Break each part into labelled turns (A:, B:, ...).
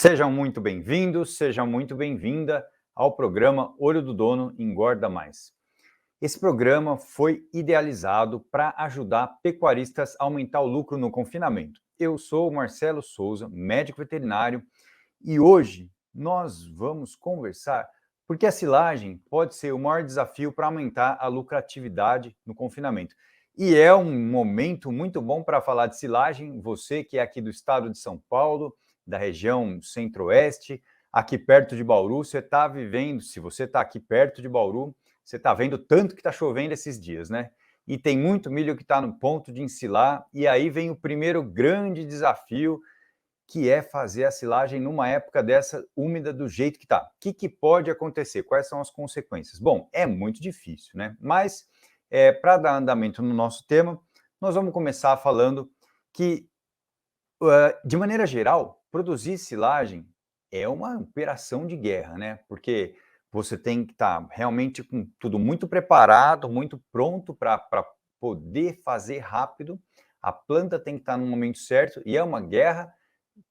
A: Sejam muito bem-vindos, seja muito bem-vinda ao programa Olho do Dono Engorda Mais. Esse programa foi idealizado para ajudar pecuaristas a aumentar o lucro no confinamento. Eu sou o Marcelo Souza, médico veterinário, e hoje nós vamos conversar porque a silagem pode ser o maior desafio para aumentar a lucratividade no confinamento. E é um momento muito bom para falar de silagem, você que é aqui do estado de São Paulo, da região centro-oeste, aqui perto de Bauru, você está vivendo, se você está aqui perto de Bauru, você está vendo tanto que está chovendo esses dias, né? E tem muito milho que está no ponto de ensilar, e aí vem o primeiro grande desafio, que é fazer a silagem numa época dessa úmida do jeito que está. O que pode acontecer? Quais são as consequências? Bom, é muito difícil, né? Mas, para dar andamento no nosso tema, nós vamos começar falando que, de maneira geral, produzir silagem é uma operação de guerra, né? Porque você tem que estar realmente com tudo muito preparado, muito pronto para poder fazer rápido. A planta tem que estar no momento certo, e é uma guerra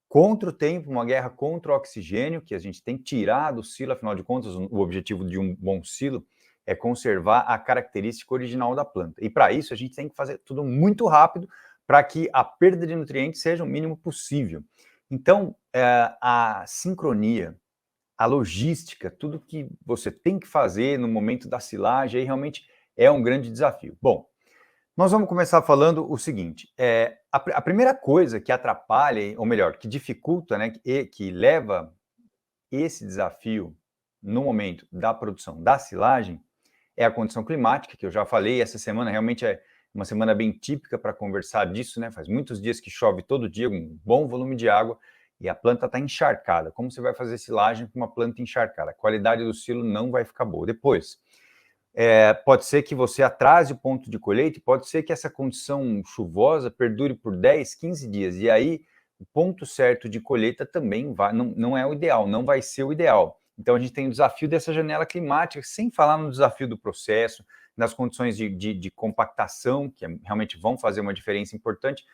A: contra o tempo, uma guerra contra o oxigênio, que a gente tem que tirar do silo, afinal de contas, o objetivo de um bom silo é conservar a característica original da planta. E para isso, a gente tem que fazer tudo muito rápido para que a perda de nutrientes seja o mínimo possível. Então, a sincronia, a logística, tudo que você tem que fazer no momento da silagem, aí realmente é um grande desafio. Bom, nós vamos começar falando o seguinte: a primeira coisa que atrapalha, ou melhor, que dificulta, né, que leva esse desafio no momento da produção da silagem, é a condição climática, que eu já falei. Essa semana realmente é uma semana bem típica para conversar disso, né? Faz muitos dias que chove todo dia, um bom volume de água, e a planta está encharcada. Como você vai fazer silagem com uma planta encharcada? A qualidade do silo não vai ficar boa. Depois, pode ser que você atrase o ponto de colheita, e pode ser que essa condição chuvosa perdure por 10, 15 dias, e aí o ponto certo de colheita também não é o ideal, não vai ser o ideal. Então a gente tem o desafio dessa janela climática, sem falar no desafio do processo, nas condições de compactação, que realmente vão fazer uma diferença importante.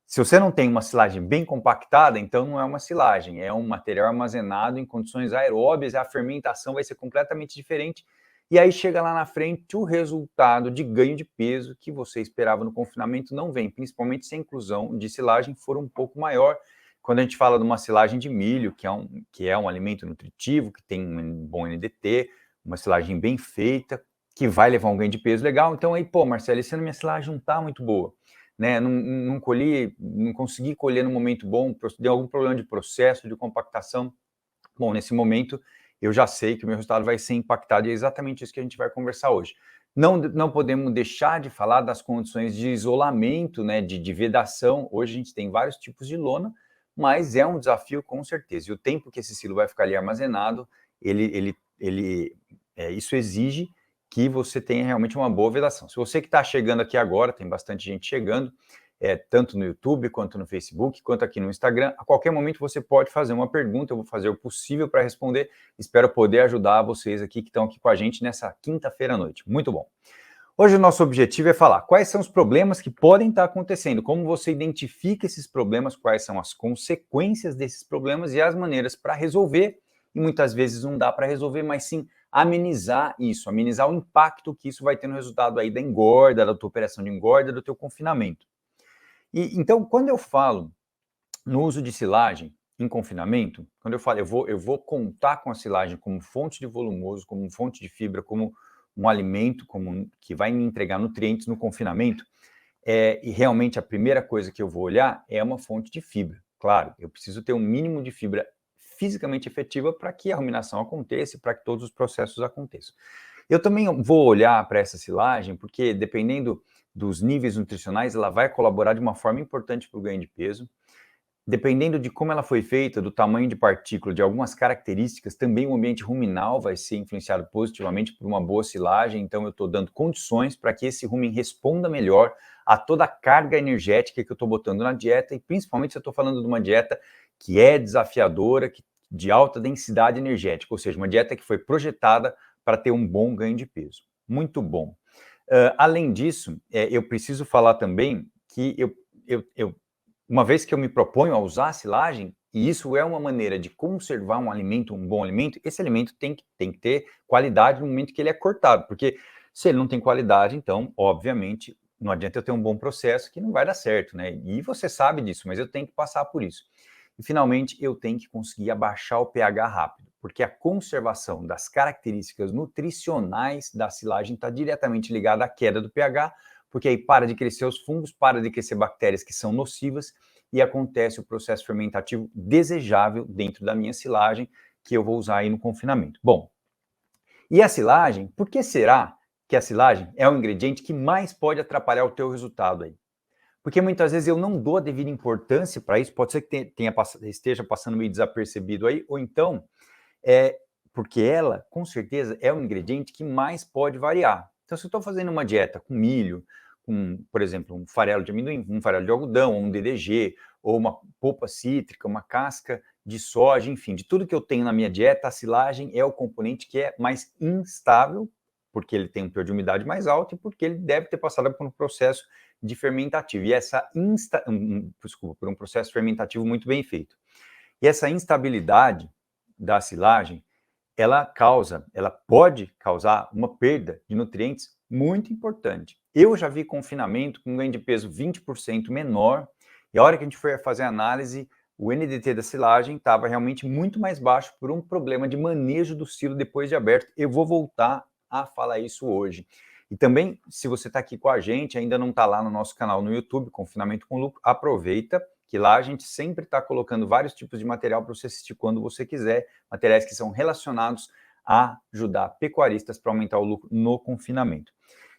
A: Se você não tem uma silagem bem compactada, então não é uma silagem, é um material armazenado em condições aeróbias, a fermentação vai ser completamente diferente. E aí chega lá na frente, o resultado de ganho de peso que você esperava no confinamento não vem, principalmente se a inclusão de silagem for um pouco maior. Quando a gente fala de uma silagem de milho, que é um alimento nutritivo, que tem um bom NDT, uma silagem bem feita, que vai levar um ganho de peso legal. Então aí, pô, Marcelo, esse ano minha silagem não está muito boa, né? Não colhi, não consegui colher no momento bom, deu algum problema de processo, de compactação. Bom, nesse momento eu já sei que o meu resultado vai ser impactado, e é exatamente isso que a gente vai conversar hoje. Não podemos deixar de falar das condições de isolamento, né, de vedação. Hoje a gente tem vários tipos de lona, mas é um desafio com certeza. E o tempo que esse silo vai ficar ali armazenado, isso exige que você tenha realmente uma boa vedação. Se você que está chegando aqui agora, tem bastante gente chegando, tanto no YouTube, quanto no Facebook, quanto aqui no Instagram, a qualquer momento você pode fazer uma pergunta, eu vou fazer o possível para responder. Espero poder ajudar vocês aqui que estão aqui com a gente nessa quinta-feira à noite. Muito bom. Hoje o nosso objetivo é falar quais são os problemas que podem estar acontecendo, como você identifica esses problemas, quais são as consequências desses problemas e as maneiras para resolver. E muitas vezes não dá para resolver, mas sim amenizar isso, amenizar o impacto que isso vai ter no resultado aí da engorda, da tua operação de engorda, do teu confinamento. E então, quando eu falo no uso de silagem em confinamento, quando eu falo eu vou contar com a silagem como fonte de volumoso, como fonte de fibra, como um alimento que vai me entregar nutrientes no confinamento, e realmente a primeira coisa que eu vou olhar é uma fonte de fibra. Claro, eu preciso ter um mínimo de fibra fisicamente efetiva para que a ruminação aconteça e para que todos os processos aconteçam. Eu também vou olhar para essa silagem, porque dependendo dos níveis nutricionais, ela vai colaborar de uma forma importante para o ganho de peso. Dependendo de como ela foi feita, do tamanho de partícula, de algumas características, também o ambiente ruminal vai ser influenciado positivamente por uma boa silagem. Então, eu estou dando condições para que esse rumen responda melhor a toda a carga energética que eu estou botando na dieta, e principalmente se eu estou falando de uma dieta que é desafiadora, de alta densidade energética, ou seja, uma dieta que foi projetada para ter um bom ganho de peso. Muito bom. Além disso, eu preciso falar também que uma vez que eu me proponho a usar a silagem, e isso é uma maneira de conservar um alimento, um bom alimento, esse alimento tem que ter qualidade no momento que ele é cortado, porque se ele não tem qualidade, então, obviamente, não adianta eu ter um bom processo que não vai dar certo, né? E você sabe disso, mas eu tenho que passar por isso. E, finalmente, eu tenho que conseguir abaixar o pH rápido, porque a conservação das características nutricionais da silagem está diretamente ligada à queda do pH, porque aí para de crescer os fungos, para de crescer bactérias que são nocivas, e acontece o processo fermentativo desejável dentro da minha silagem, que eu vou usar aí no confinamento. Bom, e a silagem, por que será que a silagem é o ingrediente que mais pode atrapalhar o teu resultado aí? Porque muitas vezes eu não dou a devida importância para isso, pode ser que esteja passando meio desapercebido aí, ou então é porque ela, com certeza, é um ingrediente que mais pode variar. Então, se eu estou fazendo uma dieta com milho, com, por exemplo, um farelo de amendoim, um farelo de algodão, um DDG, ou uma polpa cítrica, uma casca de soja, enfim, de tudo que eu tenho na minha dieta, a silagem é o componente que é mais instável, porque ele tem um teor de umidade mais alto e porque ele deve ter passado por um processo de fermentativo. E essa por um processo fermentativo muito bem feito. E essa instabilidade da silagem, ela pode causar uma perda de nutrientes muito importante. Eu já vi confinamento com ganho de peso 20% menor, e a hora que a gente foi fazer a análise, o NDT da silagem estava realmente muito mais baixo por um problema de manejo do silo depois de aberto. Eu vou voltar a falar isso hoje. E também, se você está aqui com a gente, ainda não está lá no nosso canal no YouTube, Confinamento com Lucro, aproveita, que lá a gente sempre está colocando vários tipos de material para você assistir quando você quiser, materiais que são relacionados a ajudar pecuaristas para aumentar o lucro no confinamento.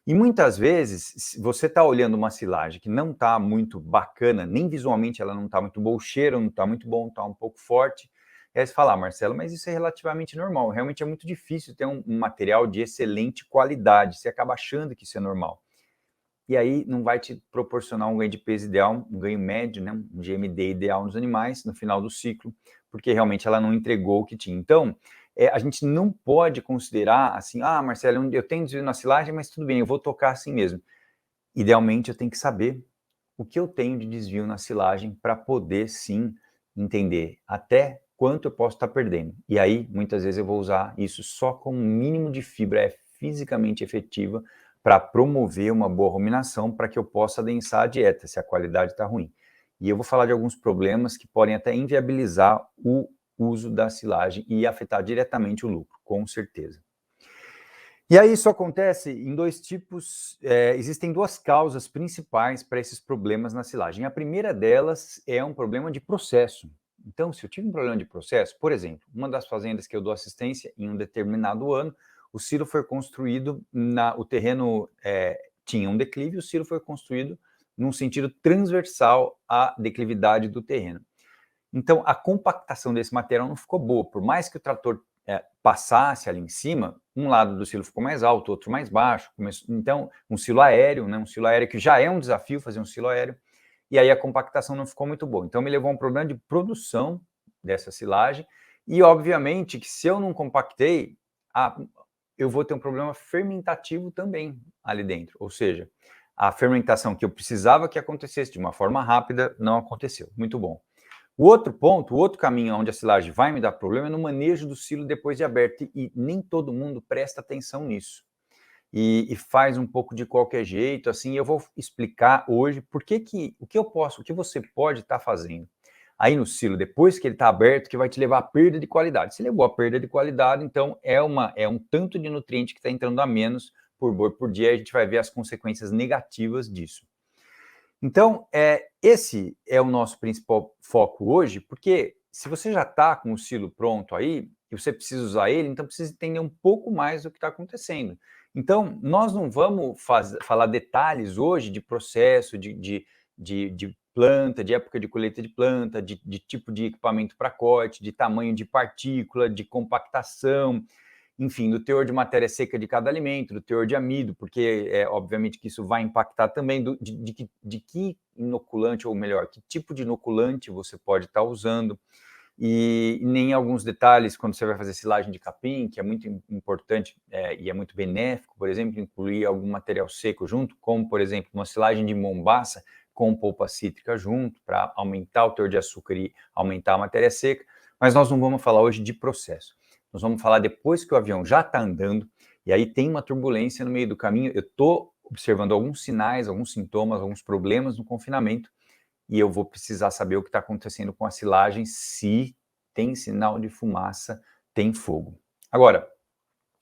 A: E muitas vezes, se você está olhando uma silagem que não está muito bacana, nem visualmente ela não está muito boa, o cheiro não está muito bom, está um pouco forte, e aí você fala, Marcelo, mas isso é relativamente normal, realmente é muito difícil ter um material de excelente qualidade, você acaba achando que isso é normal. E aí não vai te proporcionar um ganho de peso ideal, um ganho médio, né, um GMD ideal nos animais no final do ciclo, porque realmente ela não entregou o que tinha. Então, a gente não pode considerar assim, Marcelo, eu tenho desvio na silagem, mas tudo bem, eu vou tocar assim mesmo. Idealmente, eu tenho que saber o que eu tenho de desvio na silagem para poder, sim, entender até quanto eu posso estar perdendo. E aí, muitas vezes, eu vou usar isso só com um mínimo de fibra fisicamente efetiva para promover uma boa ruminação, para que eu possa adensar a dieta, se a qualidade está ruim. E eu vou falar de alguns problemas que podem até inviabilizar o uso da silagem e afetar diretamente o lucro, com certeza. E aí isso acontece em dois tipos, existem duas causas principais para esses problemas na silagem. A primeira delas é um problema de processo. Então, se eu tive um problema de processo, por exemplo, uma das fazendas que eu dou assistência, em um determinado ano, o silo foi construído, o terreno tinha um declive, o silo foi construído num sentido transversal à declividade do terreno. Então, a compactação desse material não ficou boa, por mais que o trator passasse ali em cima, um lado do silo ficou mais alto, outro mais baixo. Então, um silo aéreo, né, um silo aéreo que já é um desafio fazer um silo aéreo, e aí a compactação não ficou muito boa. Então, me levou a um problema de produção dessa silagem, e obviamente que se eu não compactei, eu vou ter um problema fermentativo também ali dentro, ou seja, a fermentação que eu precisava que acontecesse de uma forma rápida não aconteceu. Muito bom. O outro ponto, o outro caminho onde a silagem vai me dar problema é no manejo do silo depois de aberto, e nem todo mundo presta atenção nisso. E faz um pouco de qualquer jeito, assim, eu vou explicar hoje o que você pode estar fazendo aí no silo, depois que ele está aberto, que vai te levar a perda de qualidade. Se levou a perda de qualidade, então é um tanto de nutriente que está entrando a menos por boi por dia, e a gente vai ver as consequências negativas disso. Então, esse é o nosso principal foco hoje, porque se você já está com o silo pronto aí, e você precisa usar ele, então precisa entender um pouco mais do que está acontecendo. Então, nós não vamos falar detalhes hoje de processo, de planta, de época de colheita de planta, de tipo de equipamento para corte, de tamanho de partícula, de compactação, enfim, do teor de matéria seca de cada alimento, do teor de amido, porque obviamente que isso vai impactar também de que inoculante, ou melhor, que tipo de inoculante você pode estar usando, e nem alguns detalhes quando você vai fazer silagem de capim, que é muito importante e é muito benéfico, por exemplo, incluir algum material seco junto, como, por exemplo, uma silagem de mombaça, com polpa cítrica junto, para aumentar o teor de açúcar e aumentar a matéria seca, mas nós não vamos falar hoje de processo. Nós vamos falar depois que o avião já está andando, e aí tem uma turbulência no meio do caminho, eu estou observando alguns sinais, alguns sintomas, alguns problemas no confinamento, e eu vou precisar saber o que está acontecendo com a silagem, se tem sinal de fumaça, tem fogo. Agora,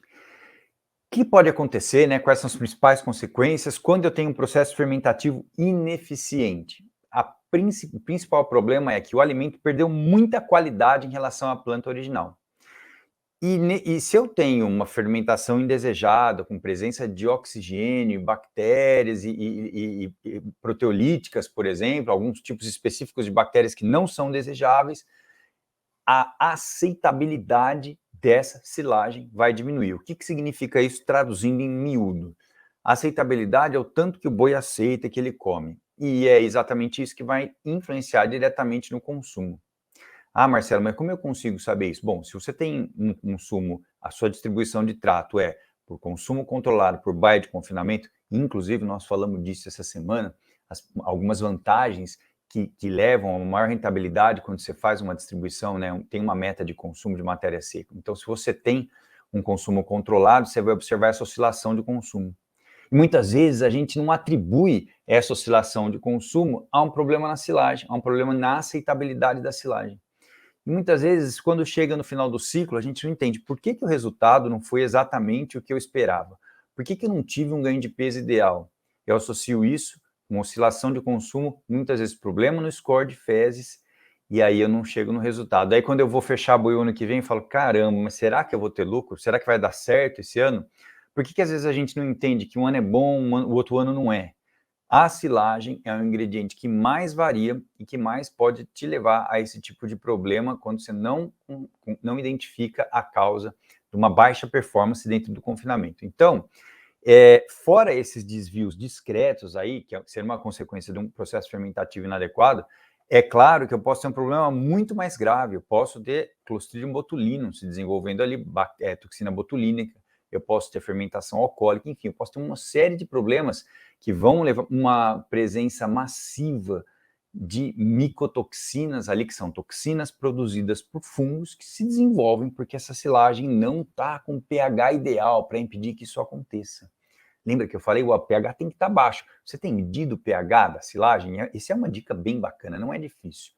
A: o que pode acontecer, né? Quais são as principais consequências quando eu tenho um processo fermentativo ineficiente? O principal problema é que o alimento perdeu muita qualidade em relação à planta original. E se eu tenho uma fermentação indesejada, com presença de oxigênio, bactérias e proteolíticas, por exemplo, alguns tipos específicos de bactérias que não são desejáveis, a aceitabilidade dessa silagem vai diminuir. O que significa isso traduzindo em miúdo? A aceitabilidade é o tanto que o boi aceita que ele come. E é exatamente isso que vai influenciar diretamente no consumo. Ah, Marcelo, mas como eu consigo saber isso? Bom, se você tem um consumo, a sua distribuição de trato é por consumo controlado, por baia de confinamento, inclusive nós falamos disso essa semana, algumas vantagens que levam a uma maior rentabilidade quando você faz uma distribuição, né, tem uma meta de consumo de matéria seca. Então, se você tem um consumo controlado, você vai observar essa oscilação de consumo. E muitas vezes a gente não atribui essa oscilação de consumo a um problema na silagem, a um problema na aceitabilidade da silagem. E muitas vezes, quando chega no final do ciclo, a gente não entende por que o resultado não foi exatamente o que eu esperava. Por que eu não tive um ganho de peso ideal? Eu associo isso com oscilação de consumo, muitas vezes problema no score de fezes, e aí eu não chego no resultado. Aí quando eu vou fechar boi o ano que vem, eu falo, caramba, mas será que eu vou ter lucro? Será que vai dar certo esse ano? Por que às vezes a gente não entende que um ano é bom, o outro ano não é? A silagem é o ingrediente que mais varia e que mais pode te levar a esse tipo de problema quando você não identifica a causa de uma baixa performance dentro do confinamento. Então, fora esses desvios discretos aí, que ser uma consequência de um processo fermentativo inadequado, é claro que eu posso ter um problema muito mais grave. Eu posso ter Clostridium botulinum se desenvolvendo ali, toxina botulínica, eu posso ter fermentação alcoólica, enfim, eu posso ter uma série de problemas que vão levar uma presença massiva de micotoxinas ali, que são toxinas produzidas por fungos que se desenvolvem porque essa silagem não está com pH ideal para impedir que isso aconteça. Lembra que eu falei, o pH tem que estar baixo. Você tem medido o pH da silagem? Essa é uma dica bem bacana, não é difícil.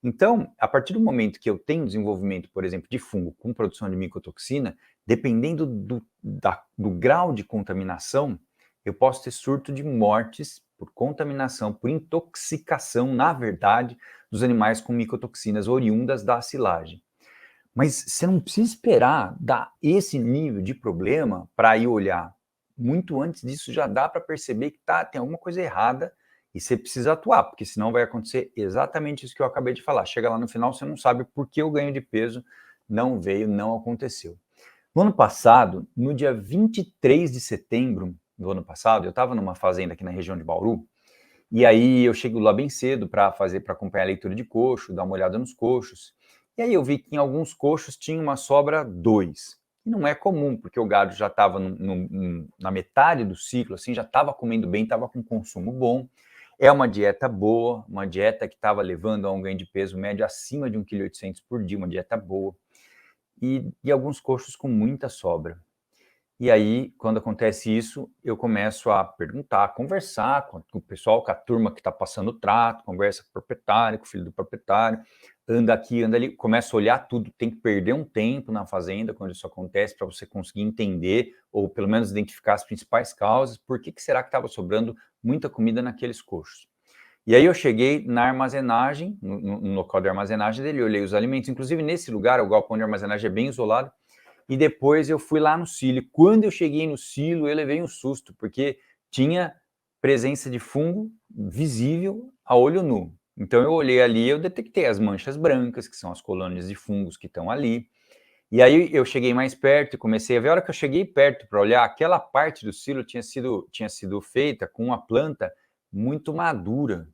A: Então, a partir do momento que eu tenho desenvolvimento, por exemplo, de fungo com produção de micotoxina, dependendo do grau de contaminação, eu posso ter surto de mortes por contaminação, por intoxicação, na verdade, dos animais com micotoxinas oriundas da silagem. Mas você não precisa esperar dar esse nível de problema para ir olhar. Muito antes disso já dá para perceber que tem alguma coisa errada e você precisa atuar, porque senão vai acontecer exatamente isso que eu acabei de falar. Chega lá no final, você não sabe por que o ganho de peso não veio, não aconteceu. No ano passado, no dia 23 de setembro do ano passado, eu estava numa fazenda aqui na região de Bauru, e aí eu chego lá bem cedo para acompanhar a leitura de coxo, dar uma olhada nos coxos. E aí eu vi que em alguns coxos tinha uma sobra 2. E não é comum, porque o gado já estava na metade do ciclo, assim, já estava comendo bem, estava com consumo bom. É uma dieta boa, uma dieta que estava levando a um ganho de peso médio acima de 1,8 kg por dia, uma dieta boa. E alguns coxos com muita sobra. E aí, quando acontece isso, eu começo a perguntar, a conversar com o pessoal, com a turma que está passando o trato, conversa com o proprietário, com o filho do proprietário, anda aqui, anda ali, começa a olhar tudo, tem que perder um tempo na fazenda quando isso acontece para você conseguir entender, ou pelo menos identificar as principais causas, por que será que estava sobrando muita comida naqueles coxos. E aí eu cheguei na armazenagem, no local de armazenagem dele, olhei os alimentos, inclusive nesse lugar, o galpão de armazenagem é bem isolado, e depois eu fui lá no silo. E quando eu cheguei no silo, eu levei um susto, porque tinha presença de fungo visível a olho nu. Então eu olhei ali, eu detectei as manchas brancas, que são as colônias de fungos que estão ali. E aí eu cheguei mais perto e comecei a ver. A hora que eu cheguei perto para olhar, aquela parte do silo tinha sido feita com uma planta muito madura,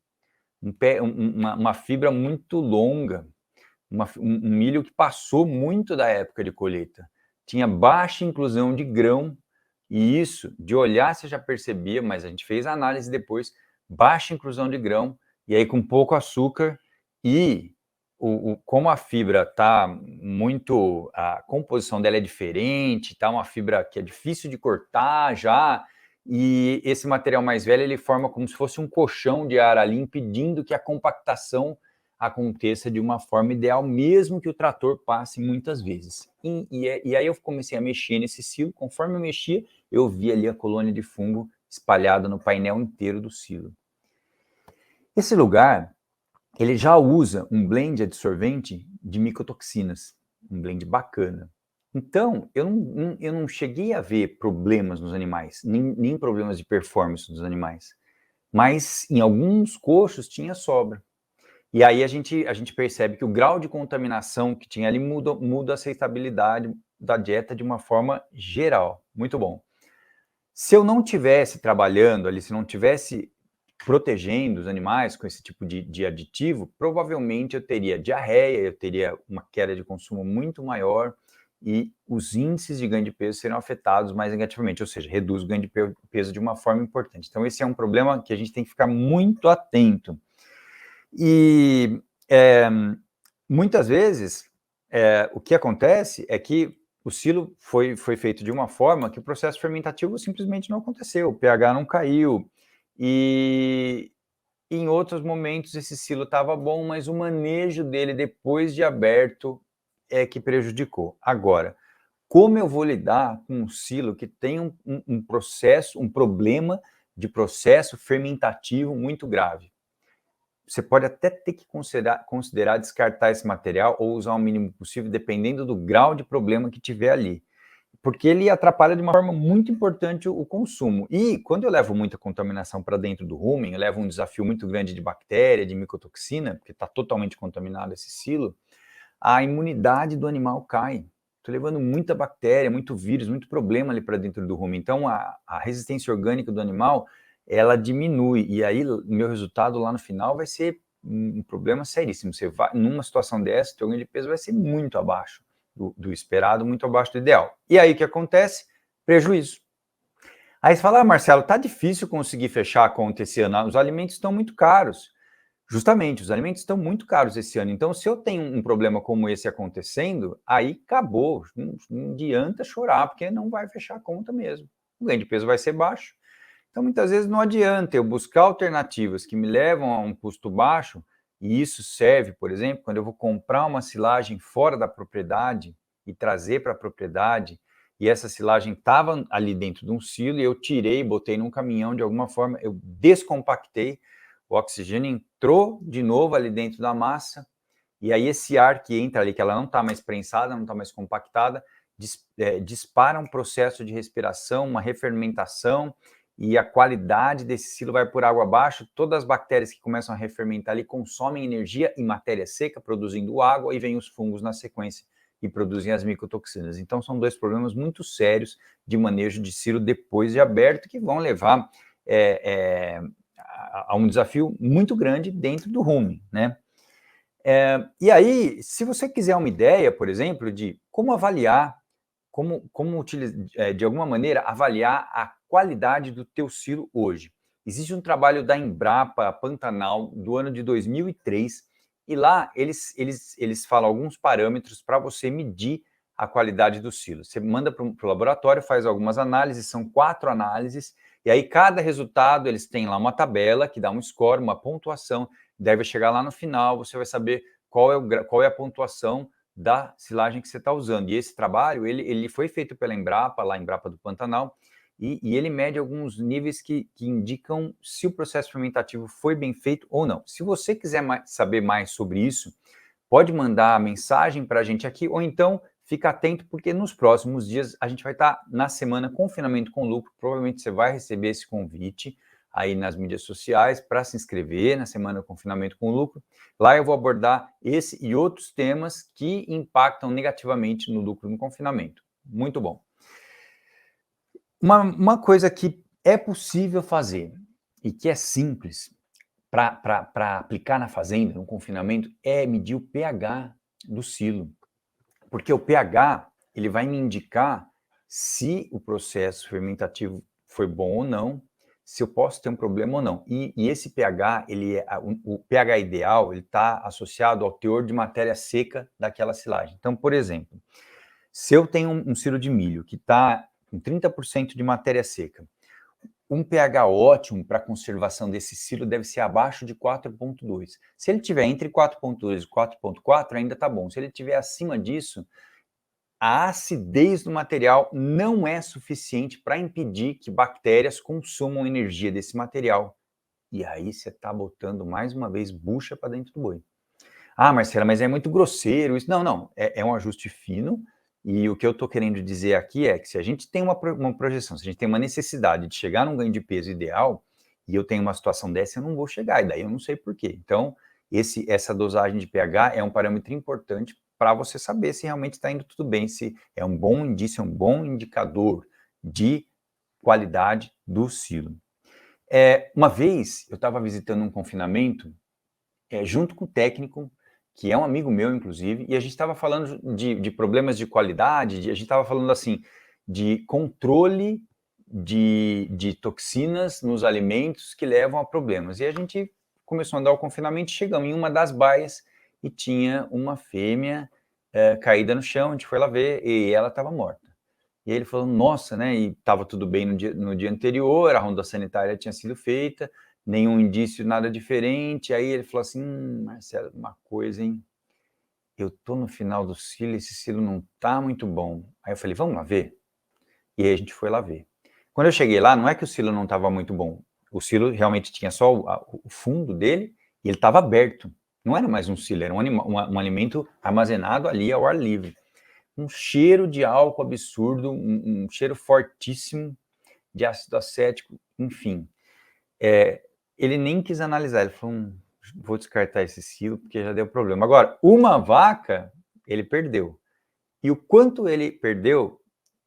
A: uma fibra muito longa, um milho que passou muito da época de colheita. Tinha baixa inclusão de grão, e isso, de olhar, você já percebia, mas a gente fez a análise depois, baixa inclusão de grão, e aí com pouco açúcar, e como a fibra está muito, a composição dela é diferente, tá uma fibra que é difícil de cortar já, e esse material mais velho ele forma como se fosse um colchão de ar ali, impedindo que a compactação aconteça de uma forma ideal, mesmo que o trator passe muitas vezes. E aí eu comecei a mexer nesse silo, conforme eu mexia, eu via ali a colônia de fungo espalhada no painel inteiro do silo. Esse lugar, ele já usa um blend adsorvente de micotoxinas, um blend bacana. Então, eu não cheguei a ver problemas nos animais, nem problemas de performance dos animais, mas em alguns coxos tinha sobra. E aí a gente percebe que o grau de contaminação que tinha ali muda a aceitabilidade da dieta de uma forma geral. Muito bom. Se eu não tivesse trabalhando ali, se não tivesse protegendo os animais com esse tipo de aditivo, provavelmente eu teria diarreia, eu teria uma queda de consumo muito maior e os índices de ganho de peso serão afetados mais negativamente, ou seja, reduz o ganho de peso de uma forma importante. Então, esse é um problema que a gente tem que ficar muito atento. E muitas vezes o que acontece é que o silo foi feito de uma forma que o processo fermentativo simplesmente não aconteceu, o pH não caiu, e em outros momentos esse silo estava bom, mas o manejo dele depois de aberto é que prejudicou. Agora, como eu vou lidar com um silo que tem um processo, um problema de processo fermentativo muito grave? Você pode até ter que considerar descartar esse material ou usar o mínimo possível, dependendo do grau de problema que tiver ali. Porque ele atrapalha de uma forma muito importante o consumo. E quando eu levo muita contaminação para dentro do rumen, eu levo um desafio muito grande de bactéria, de micotoxina, porque está totalmente contaminado esse silo, a imunidade do animal cai. Estou levando muita bactéria, muito vírus, muito problema ali para dentro do rumen. Então, a resistência orgânica do animal, ela diminui. E aí, o meu resultado lá no final vai ser um problema seríssimo. Você vai, numa situação dessa, o teu ganho de peso vai ser muito abaixo do esperado, muito abaixo do ideal. E aí, o que acontece? Prejuízo. Aí você fala, Marcelo, tá difícil conseguir fechar a conta esse ano, os alimentos estão muito caros. Justamente, os alimentos estão muito caros esse ano. Então, se eu tenho um problema como esse acontecendo, aí acabou. Não adianta chorar, porque não vai fechar a conta mesmo. O ganho de peso vai ser baixo. Então, muitas vezes não adianta eu buscar alternativas que me levam a um custo baixo, e isso serve, por exemplo, quando eu vou comprar uma silagem fora da propriedade e trazer para a propriedade, e essa silagem estava ali dentro de um silo, e eu tirei, botei num caminhão de alguma forma, eu descompactei, o oxigênio entrou de novo ali dentro da massa, e aí esse ar que entra ali, que ela não está mais prensada, não está mais compactada, dispara um processo de respiração, uma refermentação, e a qualidade desse silo vai por água abaixo, todas as bactérias que começam a refermentar ali consomem energia e matéria seca, produzindo água, e vem os fungos na sequência e produzem as micotoxinas. Então, são dois problemas muito sérios de manejo de silo depois de aberto, que vão levar a um desafio muito grande dentro do rumen, né? E aí, se você quiser uma ideia, por exemplo, de como avaliar, como utilizar, de alguma maneira, avaliar a qualidade do teu silo hoje. Existe um trabalho da Embrapa Pantanal do ano de 2003, e lá eles falam alguns parâmetros para você medir a qualidade do silo. Você manda para o laboratório, faz algumas análises, são 4 análises, e aí cada resultado eles têm lá uma tabela que dá um score, uma pontuação, deve chegar lá no final, você vai saber qual é a pontuação da silagem que você está usando. E esse trabalho, ele foi feito pela Embrapa, lá Embrapa do Pantanal, e ele mede alguns níveis que indicam se o processo fermentativo foi bem feito ou não. Se você quiser saber mais sobre isso, pode mandar mensagem para a gente aqui, ou então fica atento, porque nos próximos dias a gente vai estar na semana Confinamento com Lucro, provavelmente você vai receber esse convite aí nas mídias sociais para se inscrever na semana Confinamento com Lucro. Lá eu vou abordar esse e outros temas que impactam negativamente no lucro no confinamento. Muito bom. Uma coisa que é possível fazer e que é simples para aplicar na fazenda, no confinamento, é medir o pH do silo. Porque o pH ele vai me indicar se o processo fermentativo foi bom ou não, se eu posso ter um problema ou não. E esse pH, o pH ideal, ele está associado ao teor de matéria seca daquela silagem. Então, por exemplo, se eu tenho um silo de milho que está com 30% de matéria seca, um pH ótimo para conservação desse silo deve ser abaixo de 4,2. Se ele tiver entre 4,2 e 4,4, ainda está bom. Se ele tiver acima disso, a acidez do material não é suficiente para impedir que bactérias consumam energia desse material. E aí você está botando, mais uma vez, bucha para dentro do boi. Ah, Marcela, mas é muito grosseiro isso. Não, não, é um ajuste fino. E o que eu estou querendo dizer aqui é que se a gente tem uma projeção, se a gente tem uma necessidade de chegar num ganho de peso ideal, e eu tenho uma situação dessa, eu não vou chegar, e daí eu não sei por quê. Então, essa dosagem de pH é um parâmetro importante para você saber se realmente está indo tudo bem, se é um bom indício, é um bom indicador de qualidade do silo. Uma vez, eu estava visitando um confinamento, junto com o técnico, que é um amigo meu, inclusive, e a gente estava falando de problemas de qualidade, a gente estava falando assim, de controle de toxinas nos alimentos que levam a problemas. E a gente começou a andar o confinamento, chegamos em uma das baias e tinha uma fêmea caída no chão, a gente foi lá ver e ela estava morta. E aí ele falou, nossa, né, e estava tudo bem no dia anterior, a ronda sanitária tinha sido feita, nenhum indício, nada diferente. Aí ele falou assim, Marcelo, uma coisa, hein? Eu tô no final do silo, esse silo não tá muito bom. Aí eu falei, vamos lá ver? E aí a gente foi lá ver. Quando eu cheguei lá, não é que o silo não estava muito bom. O silo realmente tinha só o fundo dele e ele estava aberto. Não era mais um silo, era um alimento armazenado ali ao ar livre. Um cheiro de álcool absurdo, um cheiro fortíssimo de ácido acético, enfim. Ele nem quis analisar, ele falou, vou descartar esse silo porque já deu problema. Agora, uma vaca, ele perdeu. E o quanto ele perdeu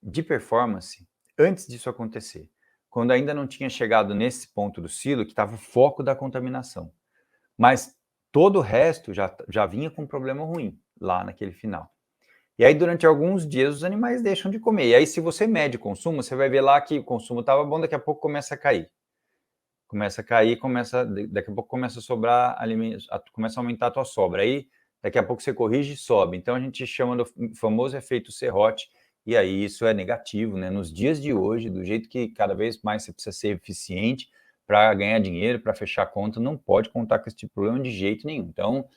A: de performance antes disso acontecer, quando ainda não tinha chegado nesse ponto do silo, que estava o foco da contaminação. Mas todo o resto já vinha com um problema ruim, lá naquele final. E aí, durante alguns dias, os animais deixam de comer. E aí, se você mede o consumo, você vai ver lá que o consumo estava bom, daqui a pouco começa a cair. Começa a cair, daqui a pouco começa a sobrar alimentos, começa a aumentar a tua sobra. Aí, daqui a pouco você corrige e sobe. Então, a gente chama do famoso efeito serrote, e aí isso é negativo, né? Nos dias de hoje, do jeito que cada vez mais você precisa ser eficiente para ganhar dinheiro, para fechar a conta, não pode contar com esse tipo de problema de jeito nenhum. Então,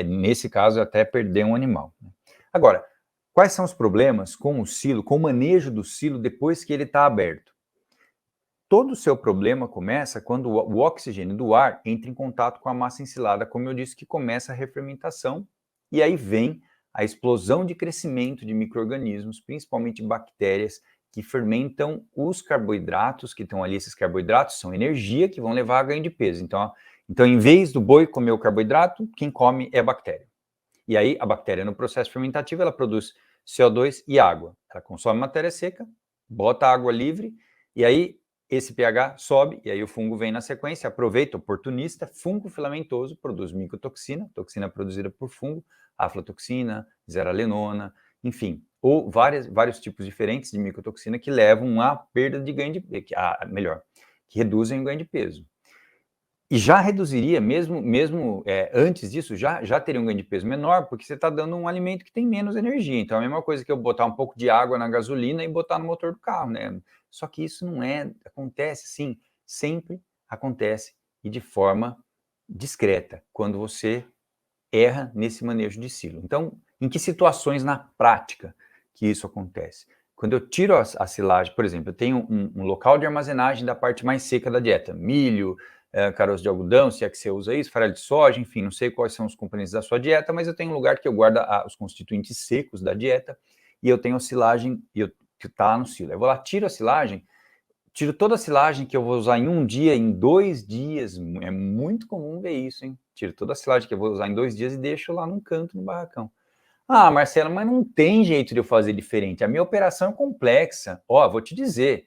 A: nesse caso, até perder um animal. Agora, quais são os problemas com o silo, com o manejo do silo depois que ele está aberto? Todo o seu problema começa quando o oxigênio do ar entra em contato com a massa ensilada, como eu disse, que começa a refermentação, e aí vem a explosão de crescimento de micro-organismos, principalmente bactérias, que fermentam os carboidratos que estão ali. Esses carboidratos são energia que vão levar a ganho de peso. Então, em vez do boi comer o carboidrato, quem come é a bactéria. E aí, a bactéria, no processo fermentativo, ela produz CO2 e água. Ela consome matéria seca, bota água livre, e aí esse pH sobe, e aí o fungo vem na sequência, aproveita, oportunista, fungo filamentoso, produz micotoxina, toxina produzida por fungo, aflatoxina, zeralenona, enfim, ou vários tipos diferentes de micotoxina que levam à perda de ganho de peso, que reduzem o ganho de peso. E já reduziria, mesmo antes disso, já teria um ganho de peso menor, porque você está dando um alimento que tem menos energia. Então, é a mesma coisa que eu botar um pouco de água na gasolina e botar no motor do carro, né? Só que isso não acontece sim, sempre acontece e de forma discreta, quando você erra nesse manejo de silo. Então, em que situações na prática que isso acontece? Quando eu tiro a silagem, por exemplo, eu tenho um local de armazenagem da parte mais seca da dieta, milho, caroço de algodão, se é que você usa isso, farelo de soja, enfim, não sei quais são os componentes da sua dieta, mas eu tenho um lugar que eu guardo os constituintes secos da dieta e eu tenho a silagem que está no silo. Eu vou lá, tiro a silagem, tiro toda a silagem que eu vou usar em um dia, em 2 dias, é muito comum ver isso, hein? Tiro toda a silagem que eu vou usar em 2 dias e deixo lá num canto, no barracão. Ah, Marcelo, mas não tem jeito de eu fazer diferente, a minha operação é complexa. Ó, vou te dizer,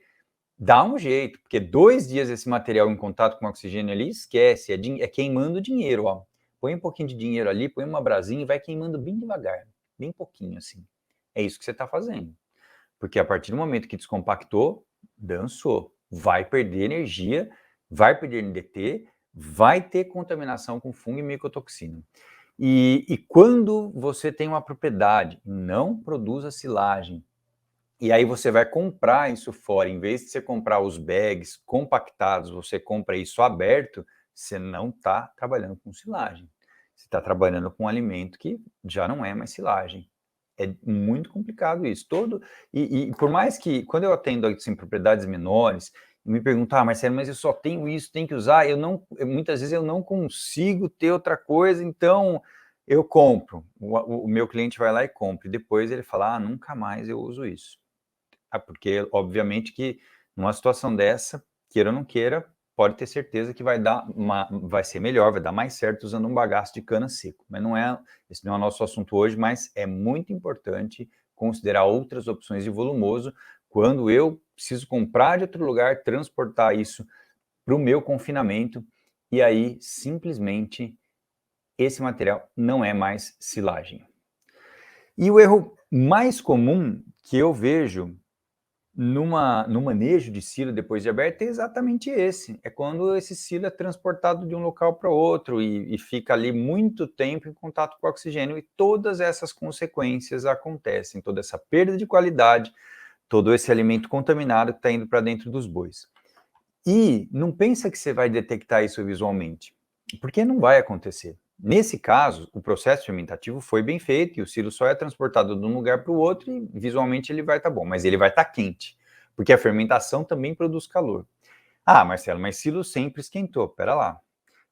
A: dá um jeito, porque 2 dias esse material em contato com o oxigênio ali, esquece, é queimando dinheiro, ó. Põe um pouquinho de dinheiro ali, põe uma brasinha e vai queimando bem devagar, bem pouquinho assim. É isso que você está fazendo. Porque a partir do momento que descompactou, dançou. vai perder energia, vai perder NDT, vai ter contaminação com fungo e micotoxina. E quando você tem uma propriedade, não produz a silagem, e aí você vai comprar isso fora, em vez de você comprar os bags compactados, você compra isso aberto, você não está trabalhando com silagem. Você está trabalhando com um alimento que já não é mais silagem. É muito complicado isso. E por mais que, quando eu atendo assim, propriedades menores, me perguntam, Marcelo, mas eu só tenho isso, tenho que usar, muitas vezes eu não consigo ter outra coisa, então eu compro. O meu cliente vai lá e compra, e depois ele fala, nunca mais eu uso isso. Porque, obviamente, que numa situação dessa, queira ou não queira, pode ter certeza que vai ser melhor, vai dar mais certo usando um bagaço de cana seco. Mas esse não é o nosso assunto hoje, mas é muito importante considerar outras opções de volumoso quando eu preciso comprar de outro lugar, transportar isso para o meu confinamento, e aí, simplesmente, esse material não é mais silagem. E o erro mais comum que eu vejo no manejo de silo depois de aberto é exatamente esse. É quando esse silo é transportado de um local para outro e fica ali muito tempo em contato com o oxigênio, e todas essas consequências acontecem, toda essa perda de qualidade, todo esse alimento contaminado que está indo para dentro dos bois. E não pensa que você vai detectar isso visualmente, porque não vai acontecer. Nesse caso, o processo fermentativo foi bem feito e o silo só é transportado de um lugar para o outro e visualmente ele vai estar bom, mas ele vai estar quente, porque a fermentação também produz calor. Marcelo, mas silo sempre esquentou. Pera lá.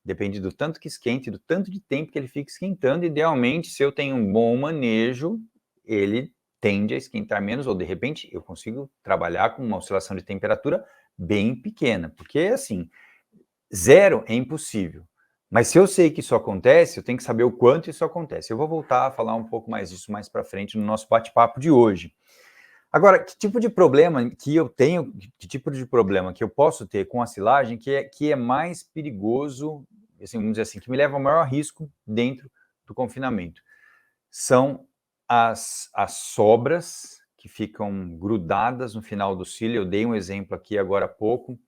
A: Depende do tanto que esquente, do tanto de tempo que ele fica esquentando. Idealmente, se eu tenho um bom manejo, ele tende a esquentar menos, ou de repente eu consigo trabalhar com uma oscilação de temperatura bem pequena, porque assim, zero é impossível. Mas se eu sei que isso acontece, eu tenho que saber o quanto isso acontece. Eu vou voltar a falar um pouco mais disso mais para frente no nosso bate-papo de hoje. Agora, que tipo de problema que eu tenho, que tipo de problema que eu posso ter com a silagem que é mais perigoso, assim, vamos dizer assim, que me leva ao maior risco dentro do confinamento? São as sobras que ficam grudadas no final do silo. Eu dei um exemplo aqui agora há pouco,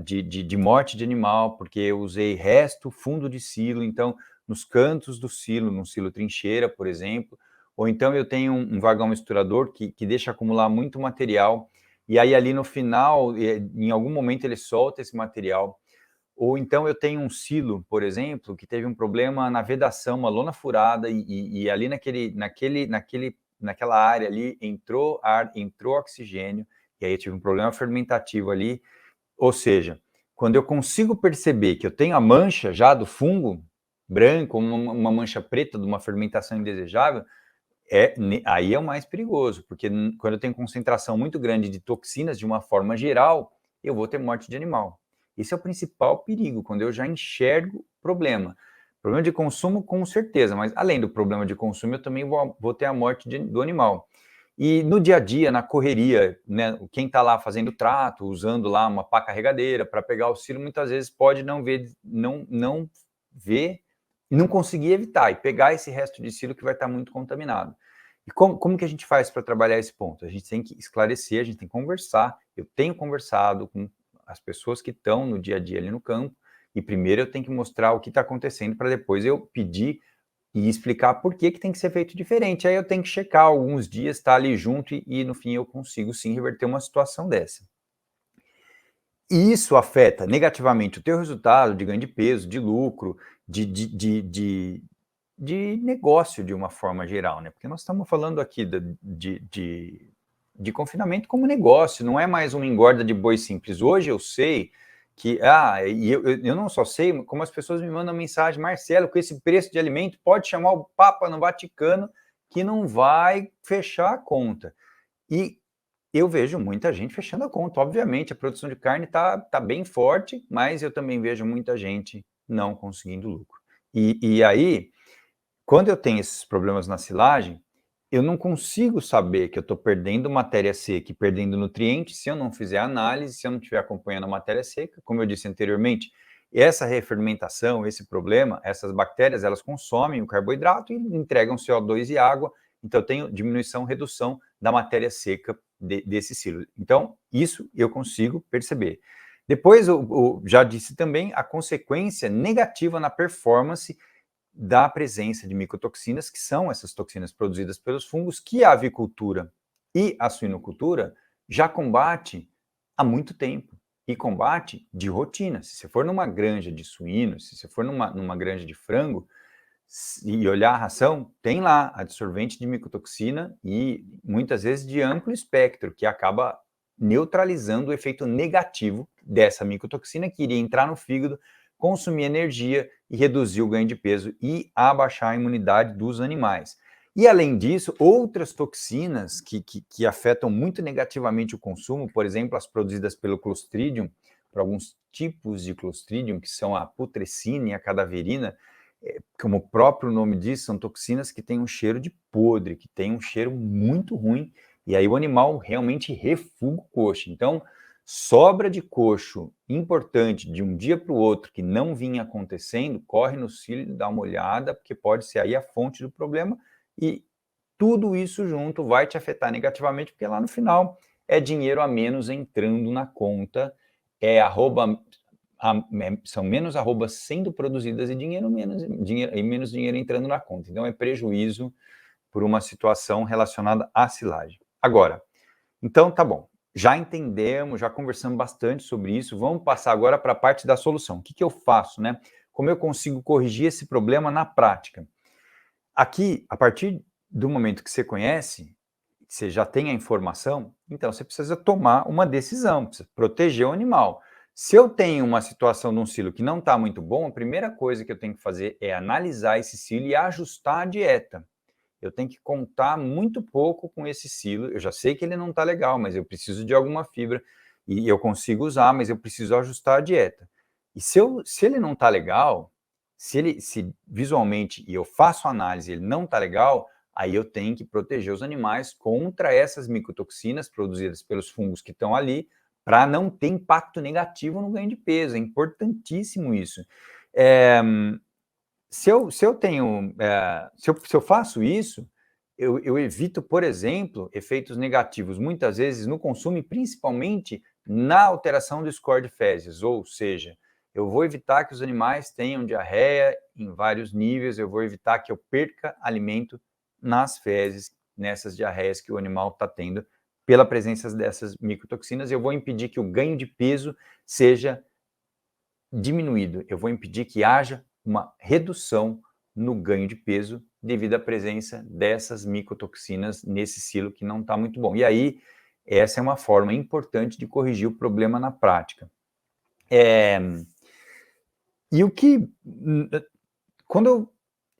A: de morte de animal, porque eu usei resto, fundo de silo, então, nos cantos do silo, num silo trincheira, por exemplo, ou então eu tenho um vagão misturador que deixa acumular muito material, e aí ali no final, em algum momento ele solta esse material, ou então eu tenho um silo, por exemplo, que teve um problema na vedação, uma lona furada, e ali naquela área ali entrou ar, entrou oxigênio, e aí eu tive um problema fermentativo ali. Ou seja, quando eu consigo perceber que eu tenho a mancha já do fungo branco, uma mancha preta de uma fermentação indesejável, aí é o mais perigoso, porque quando eu tenho concentração muito grande de toxinas de uma forma geral, eu vou ter morte de animal. Esse é o principal perigo, quando eu já enxergo problema. Problema de consumo, com certeza, mas além do problema de consumo, eu também vou ter a morte do animal. E no dia a dia, na correria, né, quem está lá fazendo trato, usando lá uma pá carregadeira para pegar o silo, muitas vezes pode não ver, não conseguir evitar e pegar esse resto de silo que vai estar muito contaminado. E como que a gente faz para trabalhar esse ponto? A gente tem que esclarecer, a gente tem que conversar. Eu tenho conversado com as pessoas que estão no dia a dia ali no campo, e primeiro eu tenho que mostrar o que está acontecendo para depois eu pedir e explicar por que tem que ser feito diferente. Aí eu tenho que checar alguns dias, estar ali junto e no fim eu consigo sim reverter uma situação dessa. E isso afeta negativamente o teu resultado de ganho de peso, de lucro, de negócio de uma forma geral, né? Porque nós estamos falando aqui de confinamento como negócio, não é mais uma engorda de boi simples. Hoje eu sei que, e eu não só sei, como as pessoas me mandam mensagem, Marcelo, com esse preço de alimento, pode chamar o Papa no Vaticano que não vai fechar a conta. E eu vejo muita gente fechando a conta. Obviamente, a produção de carne tá bem forte, mas eu também vejo muita gente não conseguindo lucro. E aí, quando eu tenho esses problemas na silagem, eu não consigo saber que eu estou perdendo matéria seca e perdendo nutrientes se eu não fizer análise, se eu não estiver acompanhando a matéria seca. Como eu disse anteriormente, essa refermentação, esse problema, essas bactérias, elas consomem o carboidrato e entregam CO2 e água, então eu tenho diminuição, redução da matéria seca desse silo. Então, isso eu consigo perceber. Depois, eu já disse também a consequência negativa na performance da presença de micotoxinas, que são essas toxinas produzidas pelos fungos, que a avicultura e a suinocultura já combate há muito tempo, e combate de rotina. Se você for numa granja de suínos, se você for numa granja de frango, e olhar a ração, tem lá absorvente de micotoxina e muitas vezes de amplo espectro, que acaba neutralizando o efeito negativo dessa micotoxina, que iria entrar no fígado, consumir energia e reduzir o ganho de peso e abaixar a imunidade dos animais. E, além disso, outras toxinas que afetam muito negativamente o consumo, por exemplo, as produzidas pelo Clostridium, por alguns tipos de Clostridium, que são a putrescina e a cadaverina, como o próprio nome diz, são toxinas que têm um cheiro de podre, que têm um cheiro muito ruim, e aí o animal realmente refuga o coxo. Então, sobra de coxo importante de um dia para o outro que não vinha acontecendo, corre no silo, dá uma olhada, porque pode ser aí a fonte do problema, e tudo isso junto vai te afetar negativamente, porque lá no final é dinheiro a menos entrando na conta, são menos arrobas sendo produzidas e menos dinheiro entrando na conta. Então, é prejuízo por uma situação relacionada à silagem. Agora, então tá bom, já entendemos, já conversamos bastante sobre isso, vamos passar agora para a parte da solução. O que eu faço, né? Como eu consigo corrigir esse problema na prática? Aqui, a partir do momento que você conhece, você já tem a informação, então você precisa tomar uma decisão, precisa proteger o animal. Se eu tenho uma situação de um silo que não está muito bom, a primeira coisa que eu tenho que fazer é analisar esse silo e ajustar a dieta. Eu tenho que contar muito pouco com esse silo. Eu já sei que ele não está legal, mas eu preciso de alguma fibra e eu consigo usar, mas eu preciso ajustar a dieta. E se ele não está legal, se visualmente e eu faço análise e ele não está legal, aí eu tenho que proteger os animais contra essas micotoxinas produzidas pelos fungos que estão ali, para não ter impacto negativo no ganho de peso. É importantíssimo isso. Se eu faço isso, eu evito, por exemplo, efeitos negativos, muitas vezes no consumo e principalmente na alteração do score de fezes, ou seja, eu vou evitar que os animais tenham diarreia em vários níveis, eu vou evitar que eu perca alimento nas fezes, nessas diarreias que o animal está tendo, pela presença dessas micotoxinas, eu vou impedir que o ganho de peso seja diminuído, eu vou impedir que haja uma redução no ganho de peso devido à presença dessas micotoxinas nesse silo que não está muito bom. E aí, essa é uma forma importante de corrigir o problema na prática. E o que... Quando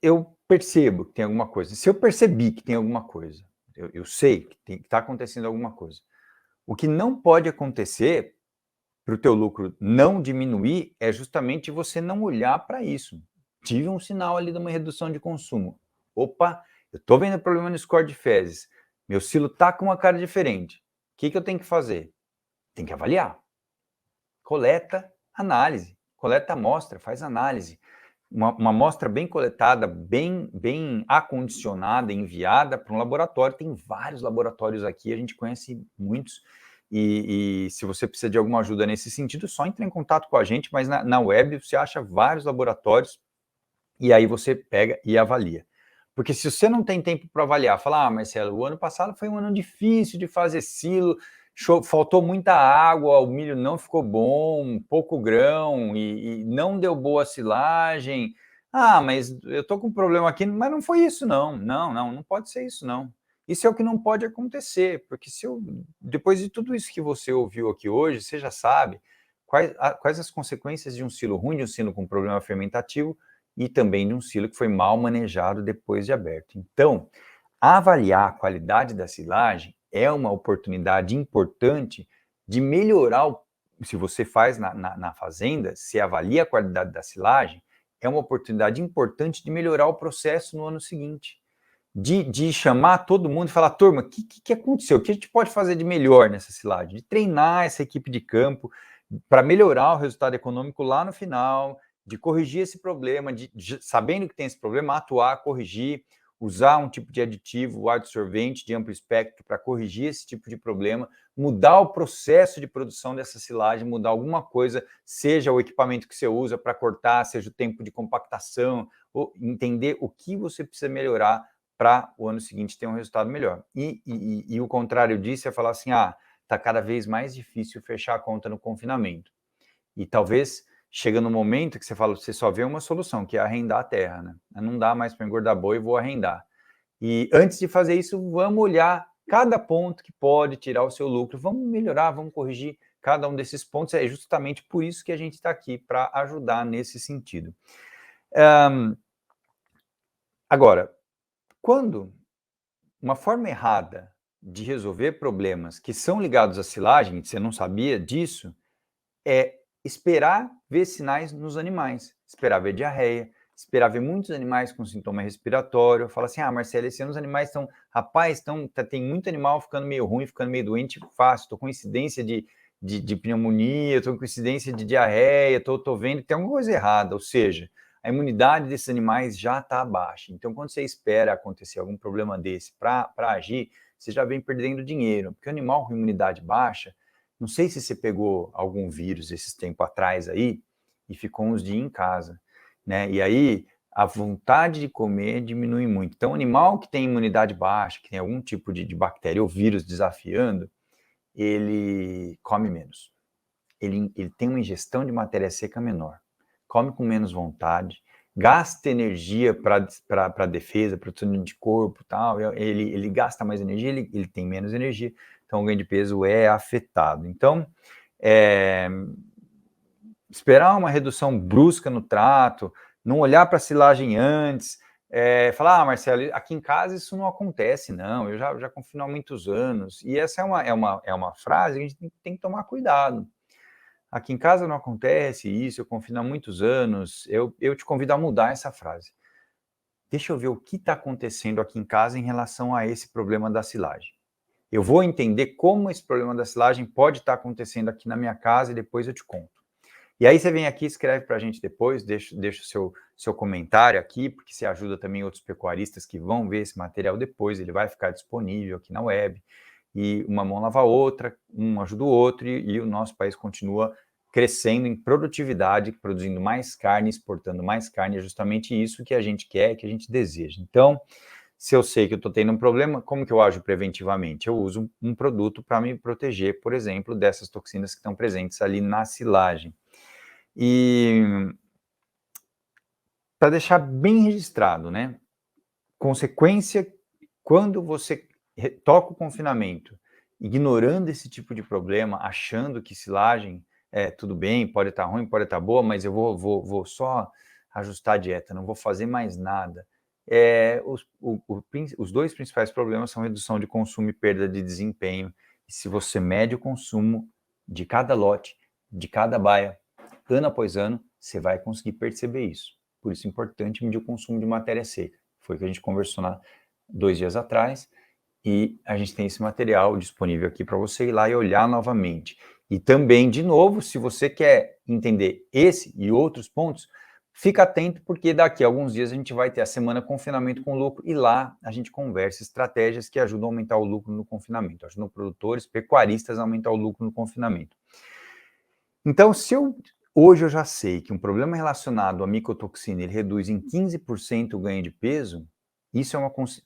A: eu percebo que tem alguma coisa, se eu percebi que tem alguma coisa, eu sei que está acontecendo alguma coisa, o que não pode acontecer para o teu lucro não diminuir é justamente você não olhar para isso. Tive um sinal ali de uma redução de consumo. Opa, eu estou vendo problema no score de fezes. Meu silo está com uma cara diferente. O que eu tenho que fazer? Tem que avaliar. Coleta, análise. Coleta amostra, faz análise. Uma amostra bem coletada, bem acondicionada, enviada para um laboratório. Tem vários laboratórios aqui, a gente conhece muitos. E se você precisa de alguma ajuda nesse sentido, só entre em contato com a gente, mas na web você acha vários laboratórios e aí você pega e avalia. Porque se você não tem tempo para avaliar, falar, Marcelo, o ano passado foi um ano difícil de fazer silo, faltou muita água, o milho não ficou bom, pouco grão e não deu boa silagem. Mas eu estou com um problema aqui, mas não foi isso não. Não pode ser isso não. Isso é o que não pode acontecer, porque depois de tudo isso que você ouviu aqui hoje, você já sabe quais as consequências de um silo ruim, de um silo com problema fermentativo e também de um silo que foi mal manejado depois de aberto. Então, avaliar a qualidade da silagem é uma oportunidade importante de melhorar, se você faz na fazenda, se avalia a qualidade da silagem, é uma oportunidade importante de melhorar o processo no ano seguinte. De chamar todo mundo e falar, turma, o que aconteceu? O que a gente pode fazer de melhor nessa silagem? De treinar essa equipe de campo para melhorar o resultado econômico lá no final, de corrigir esse problema, sabendo que tem esse problema, atuar, corrigir. usar um tipo de aditivo adsorvente de amplo espectro para corrigir esse tipo de problema, mudar o processo de produção dessa silagem, mudar alguma coisa, seja o equipamento que você usa para cortar, seja o tempo de compactação, ou entender o que você precisa melhorar para o ano seguinte ter um resultado melhor. E o contrário disso é falar assim, está cada vez mais difícil fechar a conta no confinamento. E talvez chega no momento que você fala, você só vê uma solução, que é arrendar a terra, né? Não dá mais para engordar boi, vou arrendar. E antes de fazer isso, vamos olhar cada ponto que pode tirar o seu lucro, vamos melhorar, vamos corrigir cada um desses pontos. É justamente por isso que a gente está aqui, para ajudar nesse sentido. Agora, quando uma forma errada de resolver problemas que são ligados à silagem, você não sabia disso, é esperar ver sinais nos animais, esperar ver diarreia, esperar ver muitos animais com sintoma respiratório, fala assim, Marcelo, esse ano os animais estão, tem muito animal ficando meio ruim, ficando meio doente fácil, estou com incidência de pneumonia, estou com incidência de diarreia, estou vendo que tem alguma coisa errada, ou seja, a imunidade desses animais já está baixa. Então, quando você espera acontecer algum problema desse para agir, você já vem perdendo dinheiro, porque o animal com imunidade baixa, não sei se você pegou algum vírus esses tempos atrás aí e ficou uns dias em casa, né? E aí a vontade de comer diminui muito. Então, o animal que tem imunidade baixa, que tem algum tipo de bactéria ou vírus desafiando, ele come menos. Ele tem uma ingestão de matéria seca menor. Come com menos vontade, gasta energia para defesa, produção de anticorpo e tal, ele gasta mais energia, ele tem menos energia, então o ganho de peso é afetado. Então, esperar uma redução brusca no trato, não olhar para a silagem antes, falar, Marcelo, aqui em casa isso não acontece, não, eu já confino há muitos anos, e essa é uma frase que a gente tem que tomar cuidado. Aqui em casa não acontece isso, eu confino há muitos anos, eu te convido a mudar essa frase. Deixa eu ver o que está acontecendo aqui em casa em relação a esse problema da silagem. Eu vou entender como esse problema da silagem pode estar acontecendo aqui na minha casa e depois eu te conto. E aí você vem aqui, escreve para a gente depois, deixa o seu comentário aqui, porque você ajuda também outros pecuaristas que vão ver esse material depois, ele vai ficar disponível aqui na web, e uma mão lava a outra, um ajuda o outro, e o nosso país continua crescendo em produtividade, produzindo mais carne, exportando mais carne, é justamente isso que a gente quer, que a gente deseja. Então, se eu sei que eu estou tendo um problema, como que eu ajo preventivamente? Eu uso um produto para me proteger, por exemplo, dessas toxinas que estão presentes ali na silagem. E para deixar bem registrado, né? Consequência, quando você toca o confinamento, ignorando esse tipo de problema, achando que silagem tudo bem, pode estar ruim, pode estar boa, mas eu vou só ajustar a dieta, não vou fazer mais nada. Os dois principais problemas são redução de consumo e perda de desempenho. E se você mede o consumo de cada lote, de cada baia, ano após ano, você vai conseguir perceber isso. Por isso é importante medir o consumo de matéria seca. Foi o que a gente conversou 2 dias atrás, e a gente tem esse material disponível aqui para você ir lá e olhar novamente. E também, de novo, se você quer entender esse e outros pontos, fica atento, porque daqui a alguns dias a gente vai ter a semana Confinamento com Lucro, e lá a gente conversa estratégias que ajudam a aumentar o lucro no confinamento, ajudam produtores, pecuaristas a aumentar o lucro no confinamento. Então, hoje eu já sei que um problema relacionado à micotoxina ele reduz em 15% o ganho de peso, isso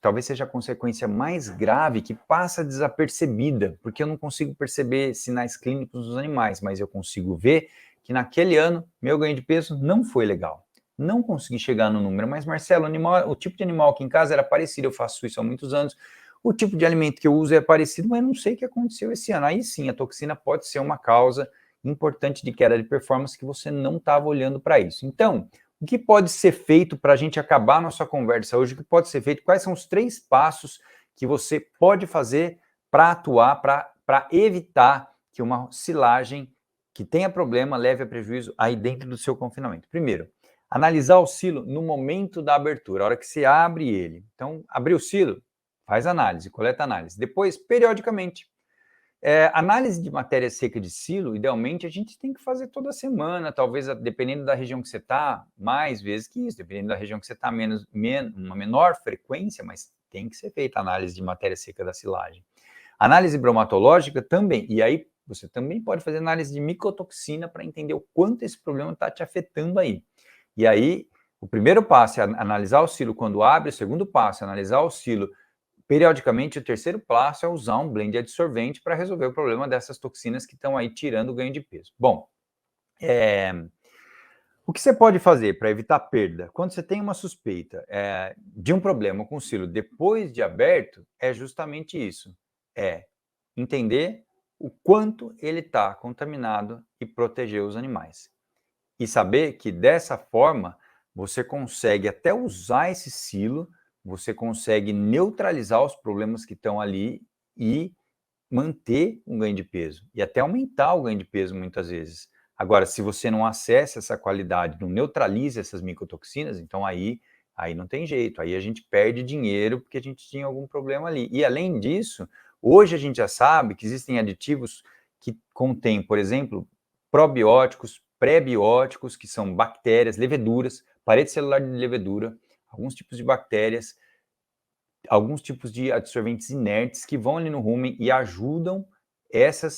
A: talvez seja a consequência mais grave que passa desapercebida, porque eu não consigo perceber sinais clínicos dos animais, mas eu consigo ver que naquele ano meu ganho de peso não foi legal. Não consegui chegar no número, mas Marcelo, o tipo de animal aqui em casa era parecido, eu faço isso há muitos anos, o tipo de alimento que eu uso é parecido, mas não sei o que aconteceu esse ano. Aí sim, a toxina pode ser uma causa importante de queda de performance que você não estava olhando para isso. Então, o que pode ser feito para a gente acabar a nossa conversa hoje? O que pode ser feito? Quais são os 3 passos que você pode fazer para atuar, para evitar que uma silagem que tenha problema leve a prejuízo aí dentro do seu confinamento? Primeiro, analisar o silo no momento da abertura, a hora que você abre ele. Então, abriu o silo, faz análise, coleta análise. Depois, periodicamente, Análise de matéria seca de silo, idealmente, a gente tem que fazer toda semana, talvez, dependendo da região que você está, mais vezes que isso, dependendo da região que você está, uma menor frequência, mas tem que ser feita a análise de matéria seca da silagem. Análise bromatológica também, e aí você também pode fazer análise de micotoxina para entender o quanto esse problema está te afetando aí. E aí, o primeiro passo é analisar o silo quando abre, o segundo passo é analisar o silo periodicamente, o terceiro passo é usar um blend adsorvente para resolver o problema dessas toxinas que estão aí tirando o ganho de peso. Bom, o que você pode fazer para evitar perda? Quando você tem uma suspeita de um problema com o silo depois de aberto, é justamente isso. É entender o quanto ele está contaminado e proteger os animais. E saber que dessa forma você consegue até usar esse silo, você consegue neutralizar os problemas que estão ali e manter um ganho de peso e até aumentar o ganho de peso muitas vezes. Agora, se você não acessa essa qualidade, não neutraliza essas micotoxinas, então aí não tem jeito, aí a gente perde dinheiro porque a gente tinha algum problema ali. E além disso, hoje a gente já sabe que existem aditivos que contêm, por exemplo, probióticos, pré-bióticos, que são bactérias, leveduras, parede celular de levedura, alguns tipos de bactérias, alguns tipos de adsorventes inertes que vão ali no rumen e ajudam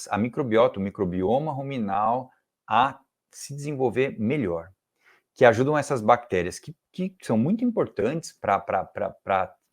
A: a microbiota, o microbioma ruminal a se desenvolver melhor, que ajudam essas bactérias que são muito importantes para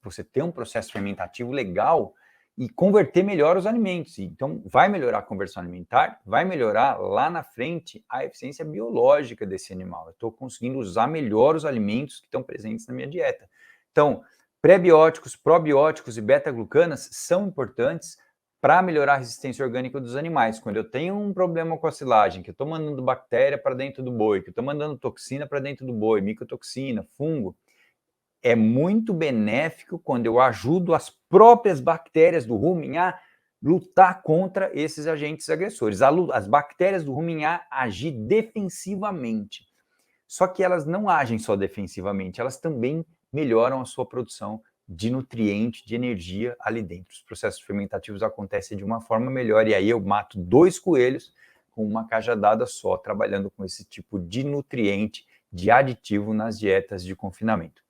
A: você ter um processo fermentativo legal e converter melhor os alimentos. Então, vai melhorar a conversão alimentar, vai melhorar lá na frente a eficiência biológica desse animal. Eu estou conseguindo usar melhor os alimentos que estão presentes na minha dieta. Então, pré-bióticos, probióticos e beta-glucanas são importantes para melhorar a resistência orgânica dos animais. Quando eu tenho um problema com a silagem, que eu estou mandando bactéria para dentro do boi, que eu estou mandando toxina para dentro do boi, micotoxina, fungo, é muito benéfico quando eu ajudo as próprias bactérias do rumen a lutar contra esses agentes agressores. As bactérias do rumen a agir defensivamente. Só que elas não agem só defensivamente, elas também melhoram a sua produção de nutriente, de energia ali dentro. Os processos fermentativos acontecem de uma forma melhor, e aí eu mato 2 coelhos com uma cajadada só, trabalhando com esse tipo de nutriente, de aditivo nas dietas de confinamento.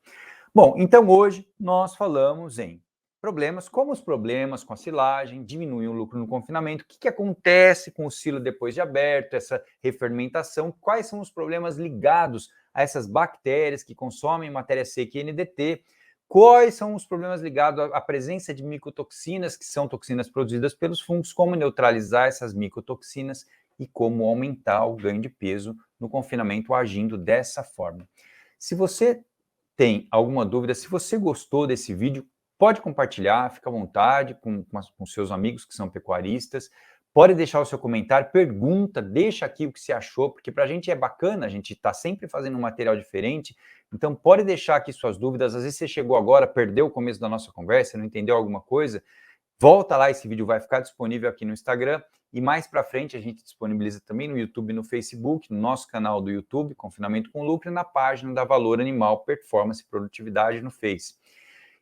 A: Bom, então hoje nós falamos em problemas, como os problemas com a silagem diminuem o lucro no confinamento, o que acontece com o silo depois de aberto, essa refermentação, quais são os problemas ligados a essas bactérias que consomem matéria seca e NDT, quais são os problemas ligados à presença de micotoxinas, que são toxinas produzidas pelos fungos, como neutralizar essas micotoxinas e como aumentar o ganho de peso no confinamento agindo dessa forma. Se você tem alguma dúvida, se você gostou desse vídeo, pode compartilhar, fica à vontade com seus amigos que são pecuaristas, pode deixar o seu comentário, pergunta, deixa aqui o que você achou, porque para a gente é bacana, a gente está sempre fazendo um material diferente, então pode deixar aqui suas dúvidas, às vezes você chegou agora, perdeu o começo da nossa conversa, não entendeu alguma coisa, volta lá, esse vídeo vai ficar disponível aqui no Instagram, e mais para frente a gente disponibiliza também no YouTube e no Facebook, no nosso canal do YouTube, Confinamento com Lucro, e na página da Valor Animal, Performance e Produtividade no Face.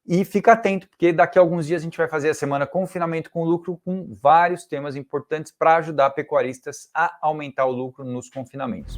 A: E fica atento, porque daqui a alguns dias a gente vai fazer a semana Confinamento com Lucro com vários temas importantes para ajudar pecuaristas a aumentar o lucro nos confinamentos.